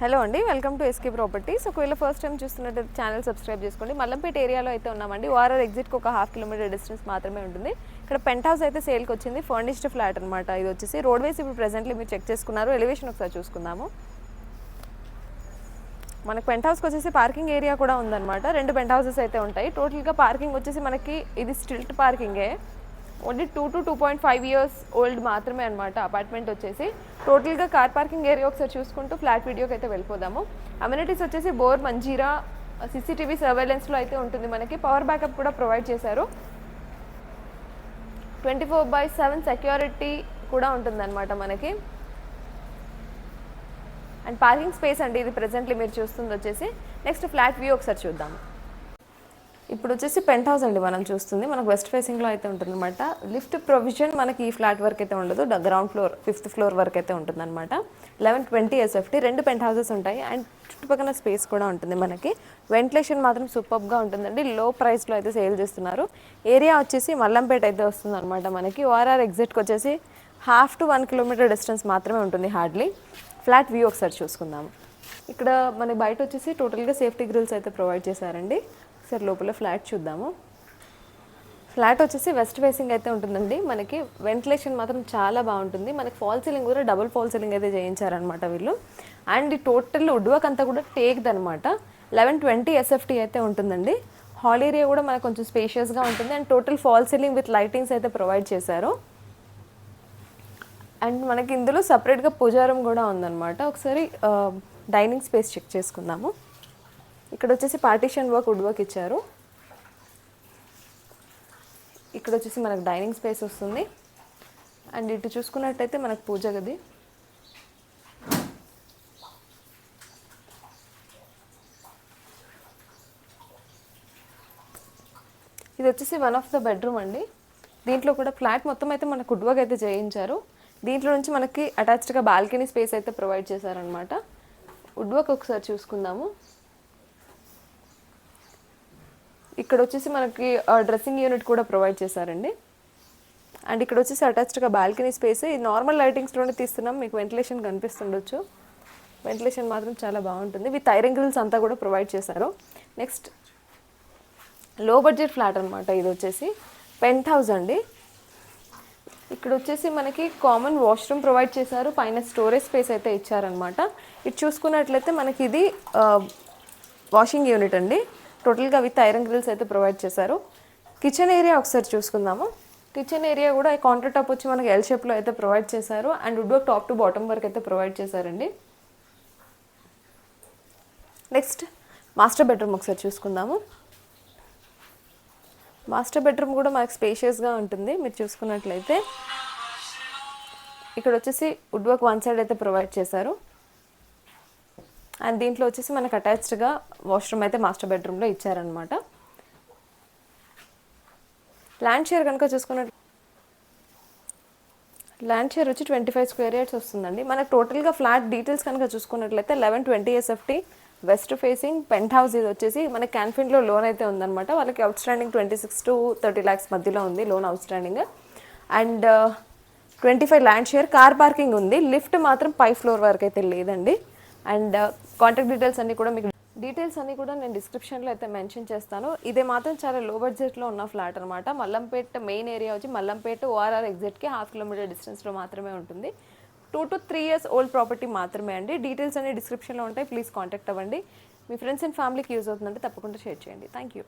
Hello అండి, welcome to SK properties. ఒకవేళ first time చూస్తున్నట్టు ఛానల్ సబ్స్క్రైబ్ చేసుకోండి. మల్లంపేట ఏరియాలో అయితే ఉన్నామండి. ఓఆర్ఆర్ ఎగ్జిట్కి ఒక 1/2 కిలోమీటర్ డిస్టెన్స్ మాత్రమే ఉంటుంది. ఇక్కడ పెంట్ హౌస్ అయితే సేల్కి వచ్చింది. ఫర్నిష్డ్ ఫ్లాట్ అనమాట. ఇది వచ్చేసి రోడ్ వేస్ ఇప్పుడు ప్రెసెంట్లీ మీరు చెక్ చేసుకున్నారు. ఎలివేషన్ ఒకసారి చూసుకుందాము. మనకు పెంట్ హౌస్కి వచ్చేసి పార్కింగ్ ఏరియా కూడా ఉందన్నమాట. 2 పెంట్ హౌసెస్ అయితే ఉంటాయి. టోటల్గా పార్కింగ్ వచ్చేసి మనకి ఇది స్టిల్ట్ పార్కింగే. ఓన్లీ 2 to 2.5 years ఓల్డ్ మాత్రమే అనమాట అపార్ట్మెంట్ వచ్చేసి. టోటల్గా కార్ పార్కింగ్ ఏరియా ఒకసారి చూసుకుంటూ ఫ్లాట్ వీడియోకి అయితే వెళ్ళిపోదాము. అమ్యూనిటీస్ వచ్చేసి బోర్, మంజీరా, సీసీటీవీ సర్వేలెన్స్లో అయితే ఉంటుంది. మనకి పవర్ బ్యాకప్ కూడా ప్రొవైడ్ చేశారు. 24/7 సెక్యూరిటీ కూడా ఉంటుందన్నమాట మనకి. అండ్ పార్కింగ్ స్పేస్ అండి ఇది ప్రెజెంట్లీ మీరు చూస్తుంది వచ్చేసి. నెక్స్ట్ ఫ్లాట్ వ్యూ ఒకసారి చూద్దాము. ఇప్పుడు వచ్చేసి పెంట్ హౌస్ అండి మనం చూస్తుంది. మనకు వెస్ట్ ఫేసింగ్లో అయితే ఉంటుంది అనమాట. లిఫ్ట్ ప్రొవిజన్ మనకి ఈ ఫ్లాట్ వరకు అయితే ఉండదు. గ్రౌండ్ ఫ్లోర్ 5th ఫ్లోర్ వరకు అయితే ఉంటుంది అనమాట. 1120 SFT 2 పెంట్ హౌసెస్ ఉంటాయి. అండ్ చుట్టుపక్కల స్పేస్ కూడా ఉంటుంది మనకి. వెంటిలేషన్ మాత్రం సూపర్గా ఉంటుందండి. లో ప్రైస్లో అయితే సేల్ చేస్తున్నారు. ఏరియా వచ్చేసి మల్లంపేట అయితే వస్తుంది అనమాట మనకి. ఓఆర్ఆర్ ఎగ్జిట్కి వచ్చేసి 1/2 to 1 kilometer డిస్టెన్స్ మాత్రమే ఉంటుంది హార్డ్లీ. ఫ్లాట్ వ్యూ ఒకసారి చూసుకుందాము. ఇక్కడ మనకి బయట వచ్చేసి టోటల్గా సేఫ్టీ గ్రిల్స్ అయితే ప్రొవైడ్ చేశారండి. సరే లోపల ఫ్లాట్ చూద్దాము. ఫ్లాట్ వచ్చేసి వెస్ట్ ఫేసింగ్ అయితే ఉంటుందండి. మనకి వెంటిలేషన్ మాత్రం చాలా బాగుంటుంది. మనకి ఫాల్ సీలింగ్ కూడా డబుల్ ఫాల్ సీలింగ్ అయితే చేయించారనమాట వీళ్ళు. అండ్ టోటల్ వుడ్ వర్క్ అంతా కూడా టేక్ది అనమాట. 1120 SFT అయితే ఉంటుందండి. హాల్ ఏరియా కూడా మనకు కొంచెం స్పేషియస్గా ఉంటుంది. And total fall ceiling with lightings అయితే ప్రొవైడ్ చేశారు. అండ్ మనకి ఇందులో సపరేట్గా పూజారం కూడా ఉందన్నమాట. ఒకసారి డైనింగ్ స్పేస్ చెక్ చేసుకుందాము. ఇక్కడ వచ్చేసి పార్టీషన్ వర్క్, వుడ్ వర్క్ ఇచ్చారు. ఇక్కడ వచ్చేసి మనకు డైనింగ్ స్పేస్ వస్తుంది. అండ్ ఇటు చూసుకున్నట్టయితే మనకు పూజ గది. ఇది వచ్చేసి వన్ ఆఫ్ ద బెడ్రూమ్ అండి. దీంట్లో కూడా ఫ్లాట్ మొత్తం అయితే మనకు వుడ్ వర్క్ అయితే చేయించారు. దీంట్లో నుంచి మనకి అటాచ్డ్గా బాల్కనీ స్పేస్ అయితే ప్రొవైడ్ చేశారనమాట. వుడ్ వర్క్ ఒకసారి చూసుకుందాము. ఇక్కడ వచ్చేసి మనకి డ్రెస్సింగ్ యూనిట్ కూడా ప్రొవైడ్ చేశారండి. అండ్ ఇక్కడ వచ్చేసి అటాచ్డ్గా బాల్కనీ స్పేస్. ఇది నార్మల్ లైటింగ్స్లోనే తీస్తున్నాం. మీకు వెంటిలేషన్ కనిపిస్తుండొచ్చు. వెంటిలేషన్ మాత్రం చాలా బాగుంటుంది. విత్ ఐరన్ గ్రిల్స్ అంతా కూడా ప్రొవైడ్ చేశారు. నెక్స్ట్ లో బడ్జెట్ ఫ్లాట్ అనమాట. ఇది వచ్చేసి పెంట్ హౌస్ అండి. ఇక్కడ వచ్చేసి మనకి కామన్ వాష్రూమ్ ప్రొవైడ్ చేశారు. పైన స్టోరేజ్ స్పేస్ అయితే ఇచ్చారనమాట. ఇది చూసుకున్నట్లయితే మనకి ఇది వాషింగ్ యూనిట్ అండి. టోటల్గా విత్ ఐరన్ గ్రిల్స్ అయితే ప్రొవైడ్ చేశారు. కిచెన్ ఏరియా ఒకసారి చూసుకుందాము. కిచెన్ ఏరియా కూడా కౌంటర్ టాప్ వచ్చి మనకి ఎల్ షేప్లో అయితే ప్రొవైడ్ చేశారు. And wood work top to bottom వరకు అయితే ప్రొవైడ్ చేశారండి. నెక్స్ట్ మాస్టర్ బెడ్రూమ్ ఒకసారి చూసుకుందాము. మాస్టర్ బెడ్రూమ్ కూడా మనకి స్పేషియస్గా ఉంటుంది. మీరు చూసుకున్నట్లయితే ఇక్కడ వచ్చేసి వుడ్ వర్క్ వన్ సైడ్ అయితే ప్రొవైడ్ చేశారు. అండ్ దీంట్లో వచ్చేసి మనకు అటాచ్డ్గా వాష్రూమ్ అయితే మాస్టర్ బెడ్రూమ్లో ఇచ్చారనమాట. ల్యాండ్ షేర్ కనుక చూసుకున్నట్టు ల్యాండ్ షేర్ వచ్చి 25 square yards వస్తుందండి. మనకు టోటల్గా ఫ్లాట్ డీటెయిల్స్ కనుక చూసుకున్నట్లయితే 1120 SFT west facing penthouse. ఇది వచ్చేసి మనకి క్యాన్ఫిన్లో లోన్ అయితే ఉందన్నమాట. వాళ్ళకి అవుట్ స్టాండింగ్ 26 to 30 lakhs మధ్యలో ఉంది loan out standing. And 25 land share. Car parking ఉంది. లిఫ్ట్ మాత్రం 5th floor వరకు అయితే లేదండి. అండ్ కాంటాక్ట్ డీటెయిల్స్ అన్నీ కూడా నేను డిస్క్రిప్షన్లో అయితే మెన్షన్ చేస్తాను. ఇదే మాత్రం చాలా లో బడ్జెట్లో ఉన్న ఫ్లాట్ అనమాట. మల్లంపేట మెయిన్ ఏరియా వచ్చి మల్లంపేట ఓఆర్ఆర్ ఎగ్జిట్కి 1/2 kilometer డిస్టెన్స్లో మాత్రమే ఉంటుంది. 2 to 3 years ఓల్డ్ ప్రాపర్టీ మాత్రమే అండి. డీటెయిల్స్ అన్ని డిస్క్రిప్షన్లో ఉంటాయి. ప్లీజ్ కాంటాక్ట్ అవ్వండి. మీ ఫ్రెండ్స్ అండ్ ఫ్యామిలీకి యూజ్ అవుతుందంటే తప్పకుండా షేర్ చేయండి. Thank you.